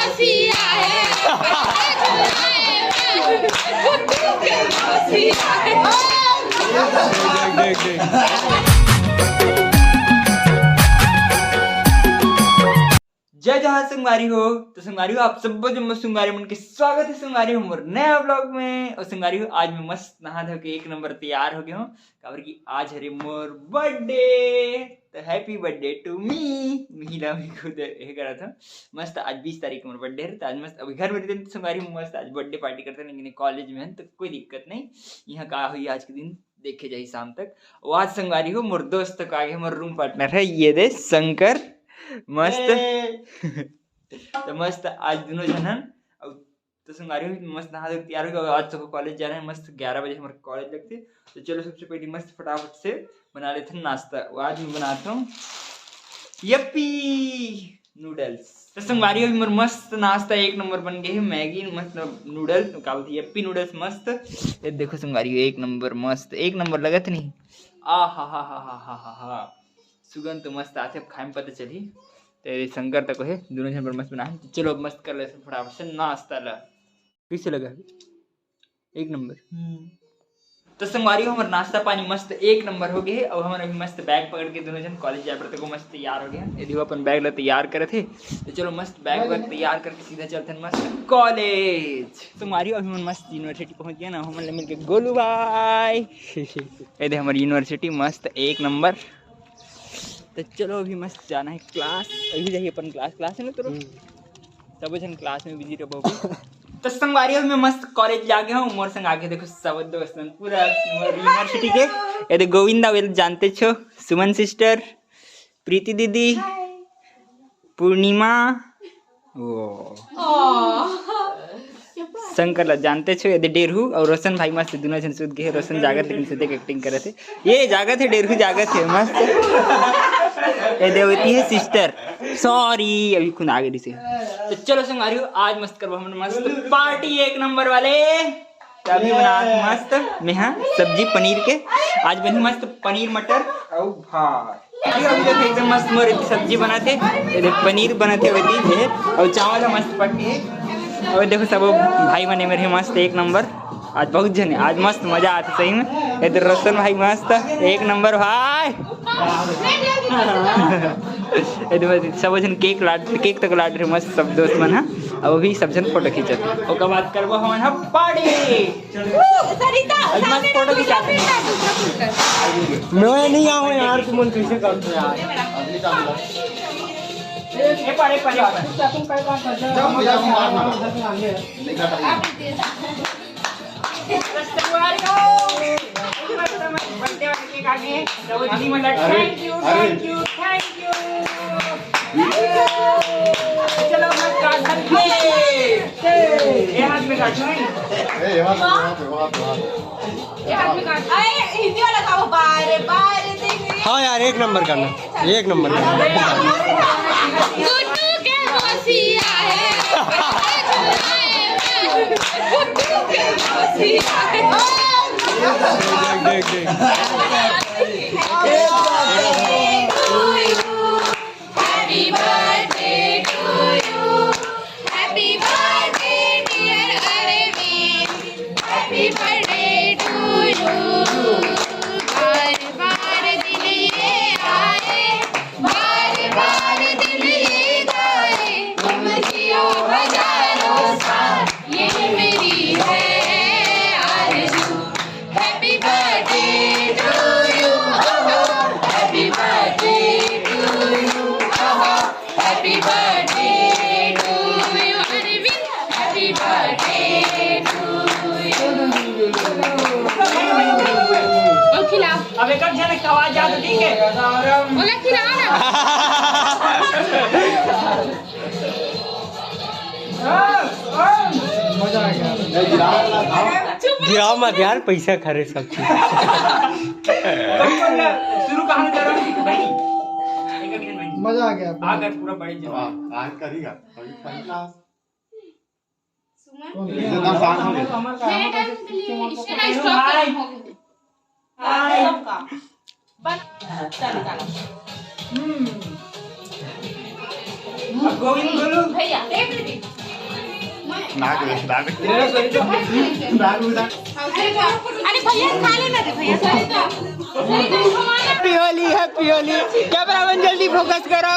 जय जहाँ संगवारी हो। तो संगवारी हो आप सब मस्त संगवारी मन के स्वागत है संगवारी हो मोर नया ब्लॉग में। और संगवारी हो आज मैं मस्त नहा धो के एक नंबर तैयार हो गया हूँ काबर की आज हरे मोर बर्थडे। तो हैप्पी बर्थडे टू मी। महिला खुद ये करा था मस्त। आज 20 तारीख मोर बर्थडे है। तो आज मस्त अभी घर में रहते तो संगवारी हो मस्त आज बर्थडे पार्टी करते हैं, लेकिन कॉलेज में है तो कोई दिक्कत नहीं। यहाँ का हुई आज के दिन देखे जाए शाम तक। और आज संगवारी हो मोर दोस्त का आगे मोर रूम पार्टनर है ये दे शंकर मस्त। तो मस्त आज दोनों जन तो संगारी मस्त नहा धो तैयार हो गया। आज तो कॉलेज जा रहे हैं मस्त 11 बजे हमारे कॉलेज लगते। तो चलो सबसे पहले मस्त फटाफट से बना लेते हैं नाश्ता। आज मैं बनाता हूँ यप्पी नूडल्स। तो संगवारी अभी मेरा मस्त नाश्ता एक नंबर बन गए है। मैगी मस्त नूडल्स क्या बोलते हैं यप्पी नूडल्स मस्त। ये देखो संगवारी एक नंबर मस्त एक नंबर लगत नहीं। आ हा सुगंध तो मस्त आते अब खाए में पता चली। तेरे शंकर तक है दोनों जन पर मस्त बना। चलो अब मस्त कर लेते फटाफट से नाश्ता ला। कैसे लगा एक नंबर। तो संगवारी हो हमारा नाश्ता पानी मस्त एक नंबर हो गया। अब हमारे अभी मस्त बैग पकड़ के दोनों जन कॉलेज जाए पड़ते को मस्त तैयार हो गया। यदि वो अपन बैग ला तैयार करे थे तो चलो मस्त बैग वैग तैयार करके सीधा चलते हैं मस्त कॉलेज। संगवारी अभी हम मस्त यूनिवर्सिटी पहुंच गया ना। हम मिल के गोलू भाई ये हमारी यूनिवर्सिटी मस्त एक नंबर। तो चलो अभी मस्त जाना है क्लास। अभी जाइए अपन क्लास है ना तो सब जन क्लास में बिजी रहो। तो संगवारी में मस्त कॉलेज जाके हूँ मोर संग आगे देखो सब दोस्त पूरा यूनिवर्सिटी के। ये देखो गोविंदा वेल जानते छो, सुमन सिस्टर, प्रीति दीदी, पूर्णिमा, शंकर ला जानते छो। ये डेरहू और रोशन भाई मस्त दोनों जन सुध गए। रोशन जागत लेकिन सुधे एक्टिंग करे थे। ये जागत है डेरहू जागत है मस्त। ये देवती है सिस्टर सॉरी अभी खुद आगे दिसे। तो चलो संगवारी हो आज मस्त करवा हम मस्त पार्टी एक नंबर वाले। तो अभी बना मस्त मैं हाँ सब्जी पनीर के। आज बनी मस्त पनीर मटर और भात। अभी एकदम मस्त मोर सब्जी बनाते पनीर बनाते हुए और चावल मस्त पकी है। और देखो सब भाई बने मेरे मस्त एक नंबर। आज बहुत जन है आज मस्त मजा आता सही में। इधर रोशन भाई मस्त एक नंबर भाई। सब जन केक तक लाट रहे मस्त सब दोस्त मन। अब अभी सब जन फोटो खींचत और बाद करबो हम पार्टी। मस्त फोटो खींचा मैं नहीं आऊं यार तुम मन कैसे करते यार। ए पारे चलो हाथ में काटो हिंदी वाला खाओ बारे बारे। हाँ यार एक नंबर करना एक नंबर अब एक जन आवाज जा तो ठीक है बोला खिलाओ ना। मजा आ गया। गिराओ मत यार पैसा खरे सब चीज। शुरू कहां कर रहा हूं भाई। मजा आ गया आकर पूरा बड़ी जवाब आज करेगा अभी क्लास सुमन इतना शांत हो गया। मेरे टाइम के लिए इसका स्टॉप हो गया। हाय सबका बन चल चलो गोविंद बोलो भैया देख लीजिए अरे भैया खा लेना रे भैया। हैप्पी होली कैमरामैन जल्दी फोकस करो।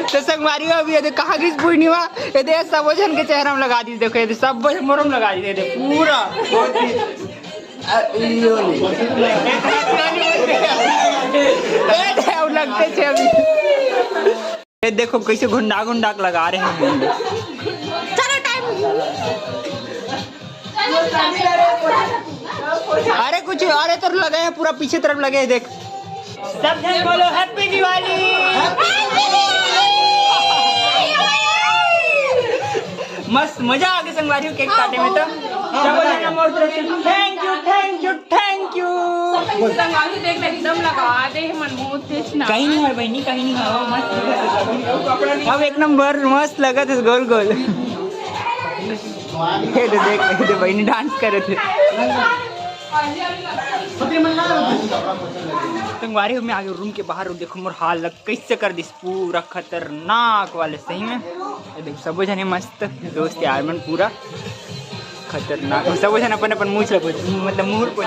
तो संगवारी अभी ये कहाँ की पूर्णिमा ये दे सब जन के चेहरा में लगा दी। देखो ये सब मोरम लगा दी थे पूरा लगते थे अभी। ये देखो कैसे घुंडा लगा रहे हैं। चलो टाइम। अरे कुछ अरे तो लगे हैं पूरा पीछे तरफ लगे हैं। देख सब जन बोलो हैप्पी दिवाली। मस्त मजा आ गया संगवारी केक काटे में। तो थैंक यू संगवारी देख एकदम लगा दे मनमोहन तेज ना। कहीं नहीं है बहनी कहीं नहीं है। मस्त अब एक नंबर मस्त लगा था गोल गोल। ये तो देख बहनी डांस कर रहे थे। संगवारी में आगे रूम के बाहर देखो मोर हाल लग कैसे कर दिस पूरा खतरनाक वाले सही में। ये देख सब जने मस्त दोस्त यार मन पूरा खतरनाक सब जन अपन अपन मुँह लगे मतलब मुँह पर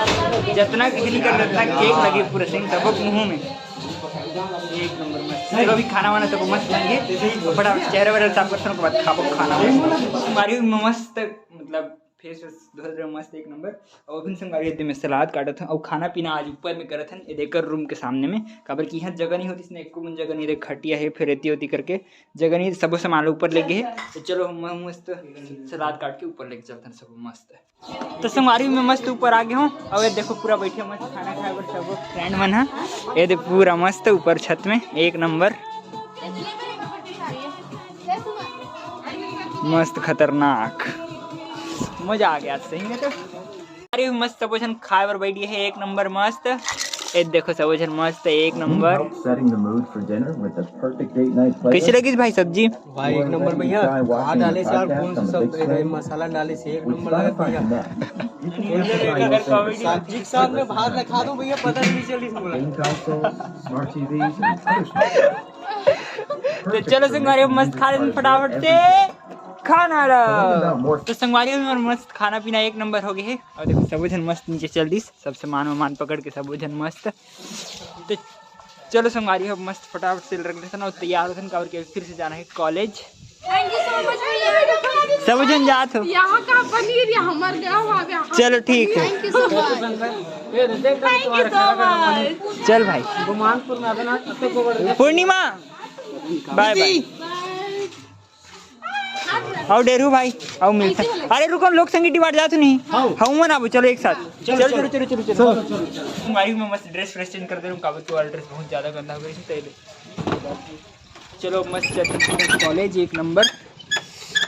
जितना किसी कर रहा केक लगे पूरा सही सब मुँह में। एक नंबर मस्त। चलो अभी खाना वाना सब मस्त लेंगे फटाफट चेहरा वेहरा साफ करते हैं बाद खाओ खाना। संगवारी में मस्त मतलब फेस धो मस्त एक नंबर। और अभी संगवारी में सलाद काटा था और खाना पीना आज ऊपर में करा था ये देखकर रूम के सामने में काबर की यहाँ जगह नहीं होती इसने एक जगह नहीं देख खटिया है फिर रेती होती करके जगह नहीं सब सामान ऊपर लेके है। तो चलो मस्त सलाद काट के ऊपर लेके चलते हैं सब मस्त। तो संगवारी में मस्त ऊपर आ गए हूँ और ये देखो पूरा बैठे मस्त खाना खाए पर सब फ्रेंड मन है। ये देखो पूरा मस्त ऊपर छत में एक नंबर मस्त खतरनाक मजा आ गया सही में। तो अरे मस्त सब जन खाए पर बैठी है एक नंबर मस्त। ये देखो सब जन मस्त एक नंबर। कैसे लगी भाई सब्जी? भाई एक नंबर भैया डाले से और कौन सा सब मसाला डाले से एक नंबर लगा भैया। सब्जी के साथ में भात रखा दो भैया पता नहीं चली। तो चलो संगवारी मस्त खा लेते फटाफट से खाना ला। तो संगवारी में मस्त खाना पीना एक नंबर हो गया है। और देखो सब जन मस्त नीचे चल दी सब सामान पकड़ के सब जन मस्त। तो चलो संगवारी अब मस्त फटाफट से रख लेते ना और तैयार होते हैं और फिर से जाना है कॉलेज। सब जन जात हो यहाँ का पनीर हमार गाँव आ गया। चलो ठीक है चल भाई पूर्णिमा बाय बाय। आओ डेरू भाई आओ मिलते। अरे रुको लोग संगीत डिवाइड जाते नहीं हम मन आबो चलो एक साथ चलो चलो चलो चलो चलो। भाई मैं मस्त ड्रेस फ्रेश चेंज कर दे रहा हूँ काबू वाला ड्रेस बहुत ज़्यादा गंदा हो गई थी। चलो मस्त चलते कॉलेज एक नंबर।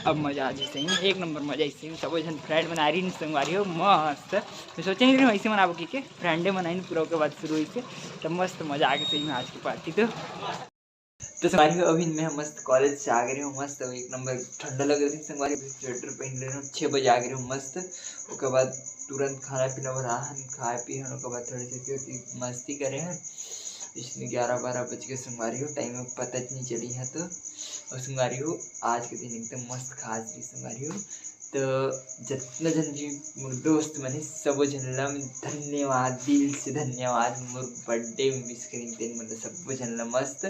अब मजा आ जाए सही एक नंबर मजा इसी में सब जन फ्रेंड बना रही संगवारी हो मस्त। मैं सोचे नहीं रही ऐसे मनाबो की फ्रेंडे मनाई पूरा के बाद शुरू हुई से तब मस्त मजा आ गया सही में आज की पार्टी। तो संगवारी अभी मैं मस्त कॉलेज से आ गई हूँ मस्त एक नंबर ठंडा लग रही संगवारी स्वेटर पहन रही हूँ 6 बजे आ गई हूँ मस्त। उसके बाद तुरंत खाना पीना बना खाए पिए उसके बाद थोड़ी सी मस्ती करे हैं इसमें 11-12 बज के संगवारी हो टाइम में पता नहीं चली है। तो और संगवारी हो आज के दिन एकदम मस्त खास रही संगवारी हो। तो जितना जन जी मोर दोस्त मैंने सब जनला धन्यवाद दिल से धन्यवाद मोर बर्थडे मिस करी दिन मतलब सब जनला मस्त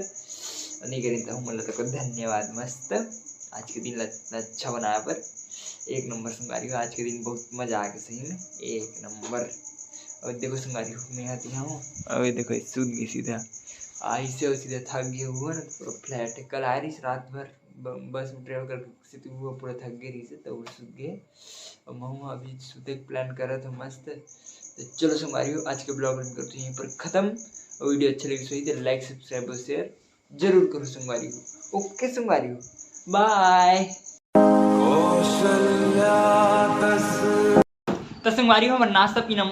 नहीं करी तो मतलब तो धन्यवाद मस्त आज के दिन अच्छा बनाया पर एक नंबर संगवारी हो। आज के दिन बहुत मजा आ गया सही में एक नंबर। और देखो संगवारी मैं आती हूँ और देखो सूद गई सीधा आई से और सीधा थक गया हुआ ना पूरा फ्लैट है। कल आ रही रात भर बस में ट्रेवल करके तो वो पूरा थक गई रही से तो वो सूद गए और मैं अभी सूते प्लान कर रहा था मस्त। तो चलो संगवारी हो आज के ब्लॉग में करते यहीं पर ख़त्म। और वीडियो अच्छा लगी सही तो लाइक सब्सक्राइब और शेयर जरूर करो संगवारी हो। ओके संगवारी हो बाय। तो संगवारी हो नाश्ता पीना